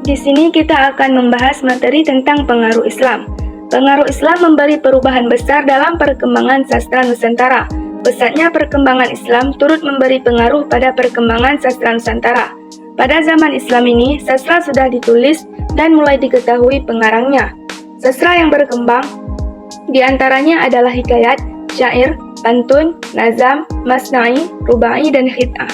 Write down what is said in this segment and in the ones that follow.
Di sini kita akan membahas materi tentang pengaruh Islam. Pengaruh Islam memberi perubahan besar dalam perkembangan sastra Nusantara. Pesatnya perkembangan Islam turut memberi pengaruh pada perkembangan sastra Nusantara. Pada zaman Islam ini, sastra sudah ditulis dan mulai diketahui pengarangnya. Sastra yang berkembang diantaranya adalah hikayat, syair, pantun, nazam, masna'i, rubai, dan khit'ah.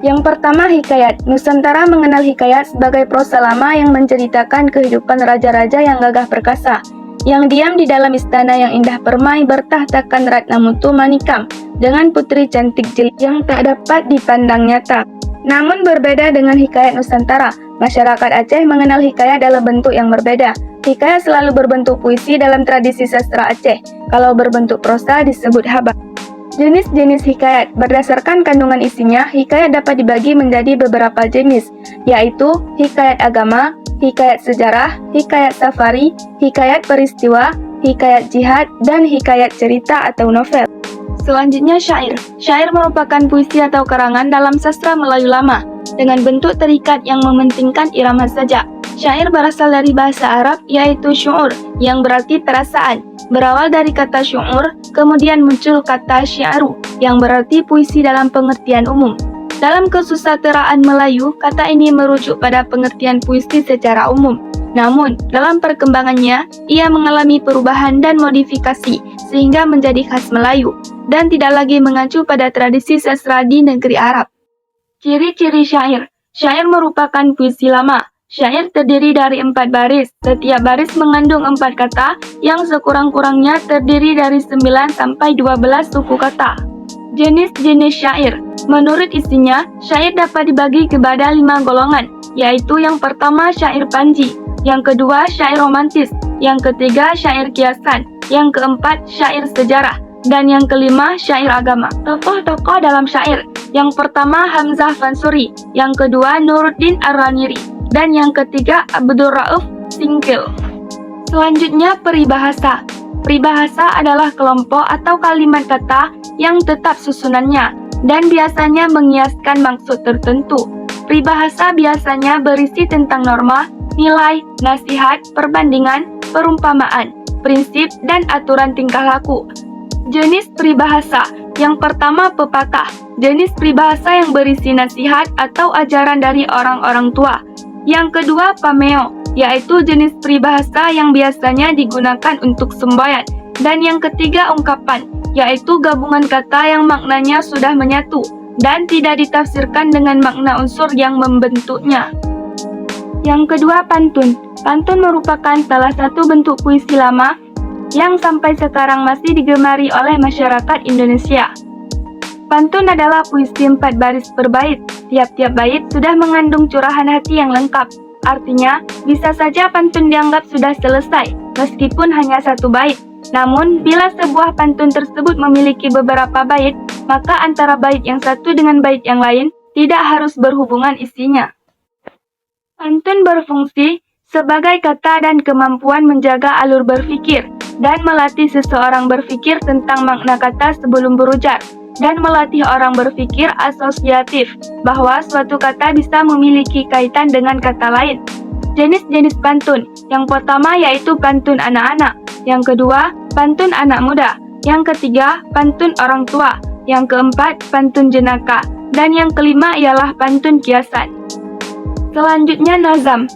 Yang pertama, hikayat. Nusantara mengenal hikayat sebagai prosa lama yang menceritakan kehidupan raja-raja yang gagah perkasa, yang diam di dalam istana yang indah permai bertahtakan Ratna Mutu Manikam dengan putri cantik jelita yang tak dapat dipandang nyata. Namun berbeda dengan hikayat Nusantara, masyarakat Aceh mengenal hikayat dalam bentuk yang berbeda. Hikayat selalu berbentuk puisi dalam tradisi sastra Aceh. Kalau berbentuk prosa disebut habak. Jenis-jenis hikayat. Berdasarkan kandungan isinya, hikayat dapat dibagi menjadi beberapa jenis, yaitu hikayat agama, hikayat sejarah, hikayat safari, hikayat peristiwa, hikayat jihad, dan hikayat cerita atau novel. Selanjutnya syair. Syair merupakan puisi atau karangan dalam sastra Melayu lama, dengan bentuk terikat yang mementingkan irama saja. Syair berasal dari bahasa Arab, yaitu syu'ur, yang berarti perasaan. Berawal dari kata syu'ur, kemudian muncul kata syi'ru, yang berarti puisi dalam pengertian umum. Dalam kesusasteraan Melayu, kata ini merujuk pada pengertian puisi secara umum. Namun, dalam perkembangannya, ia mengalami perubahan dan modifikasi, sehingga menjadi khas Melayu, dan tidak lagi mengacu pada tradisi sastra di negeri Arab. Ciri-ciri syair. Syair merupakan puisi lama. Syair terdiri dari 4 baris. Setiap baris mengandung 4 kata yang sekurang-kurangnya terdiri dari 9 sampai 12 suku kata. Jenis-jenis syair. Menurut isinya, syair dapat dibagi kepada 5 golongan, yaitu yang pertama syair panji, yang kedua syair romantis, yang ketiga syair kiasan, yang keempat syair sejarah, dan yang kelima syair agama. Tokoh-tokoh dalam syair. Yang pertama Hamzah Fansuri, yang kedua Nuruddin Ar-Raniri, dan yang ketiga Abdul Rauf Singkil. Selanjutnya peribahasa. Peribahasa adalah kelompok atau kalimat kata yang tetap susunannya dan biasanya mengiaskan maksud tertentu. Peribahasa biasanya berisi tentang norma, nilai, nasihat, perbandingan, perumpamaan, prinsip, dan aturan tingkah laku. Jenis peribahasa. Yang pertama pepatah. Jenis peribahasa yang berisi nasihat atau ajaran dari orang-orang tua. Yang kedua pameo, yaitu jenis peribahasa yang biasanya digunakan untuk semboyan. Dan yang ketiga ungkapan, yaitu gabungan kata yang maknanya sudah menyatu dan tidak ditafsirkan dengan makna unsur yang membentuknya. Yang kedua pantun. Pantun merupakan salah satu bentuk puisi lama yang sampai sekarang masih digemari oleh masyarakat Indonesia. Pantun adalah puisi 4 baris per bait. Tiap-tiap bait sudah mengandung curahan hati yang lengkap. Artinya, bisa saja pantun dianggap sudah selesai, meskipun hanya 1 bait. Namun, bila sebuah pantun tersebut memiliki beberapa bait, maka antara bait yang satu dengan bait yang lain tidak harus berhubungan isinya. Pantun berfungsi sebagai kata dan kemampuan menjaga alur berpikir, dan melatih seseorang berpikir tentang makna kata sebelum berujar, dan melatih orang berpikir asosiatif, bahwa suatu kata bisa memiliki kaitan dengan kata lain. Jenis-jenis pantun. Yang pertama yaitu pantun anak-anak, yang kedua pantun anak muda, yang ketiga pantun orang tua, yang keempat pantun jenaka, dan yang kelima ialah pantun kiasan. Selanjutnya nazam.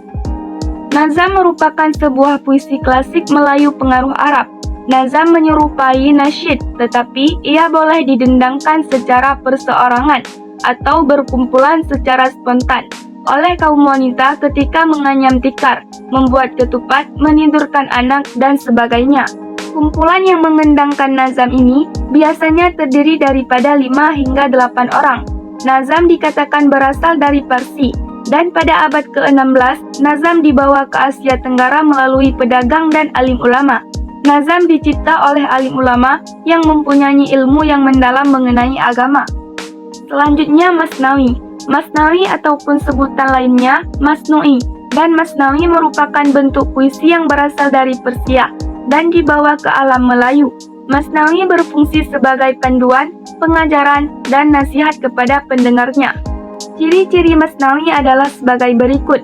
Nazam merupakan sebuah puisi klasik Melayu pengaruh Arab. Nazam menyerupai nasyid, tetapi ia boleh didendangkan secara perseorangan atau berkumpulan secara spontan oleh kaum wanita ketika menganyam tikar, membuat ketupat, menidurkan anak, dan sebagainya. Kumpulan yang mengendangkan nazam ini biasanya terdiri daripada 5 hingga 8 orang. Nazam dikatakan berasal dari Parsi, dan pada abad ke-16, nazam dibawa ke Asia Tenggara melalui pedagang dan alim ulama. Nazam dicipta oleh alim ulama yang mempunyai ilmu yang mendalam mengenai agama. Selanjutnya Masnawi. Masnawi ataupun sebutan lainnya Masnu'i, dan Masnawi merupakan bentuk puisi yang berasal dari Persia dan dibawa ke alam Melayu. Masnawi berfungsi sebagai panduan, pengajaran, dan nasihat kepada pendengarnya. Ciri-ciri Masnawi adalah sebagai berikut.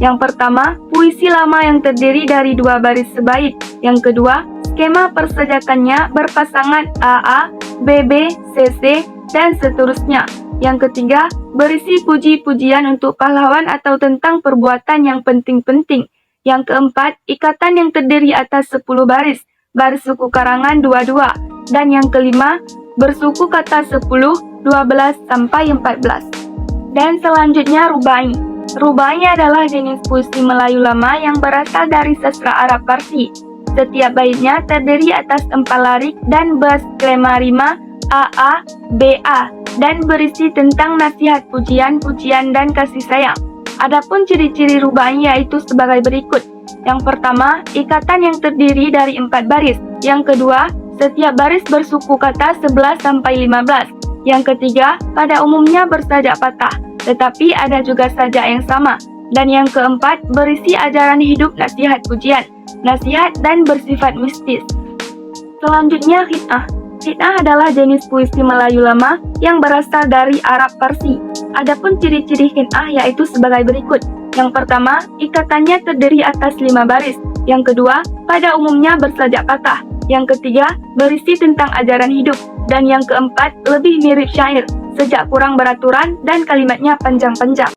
Yang pertama, puisi lama yang terdiri dari 2 baris sebait. Yang kedua, skema persejakannya berpasangan AA, BB, CC, dan seterusnya. Yang ketiga, berisi puji-pujian untuk pahlawan atau tentang perbuatan yang penting-penting. Yang keempat, ikatan yang terdiri atas 10 baris, baris suku karangan 22. Dan yang kelima, bersuku kata 10, 12, sampai 14. Dan selanjutnya rubai. Rubai adalah jenis puisi Melayu lama yang berasal dari sastra Arab Parsi. Setiap baitnya terdiri atas 4 larik dan berskema rima AA, BA, dan berisi tentang nasihat pujian-pujian dan kasih sayang. Adapun ciri-ciri rubai yaitu sebagai berikut. Yang pertama, ikatan yang terdiri dari 4 baris. Yang kedua, setiap baris bersuku kata 11-15. Yang ketiga, pada umumnya bersajak patah, tetapi ada juga sajak yang sama. Dan yang keempat, berisi ajaran hidup, nasihat pujian, nasihat dan bersifat mistis. Selanjutnya, khit'ah. Khit'ah adalah jenis puisi Melayu lama yang berasal dari Arab Parsi. Adapun ciri-ciri khit'ah yaitu sebagai berikut. Yang pertama, ikatannya terdiri atas 5 baris. Yang kedua, pada umumnya bersajak patah. Yang ketiga, berisi tentang ajaran hidup. Dan yang keempat, lebih mirip syair, sejak kurang beraturan dan kalimatnya panjang-panjang.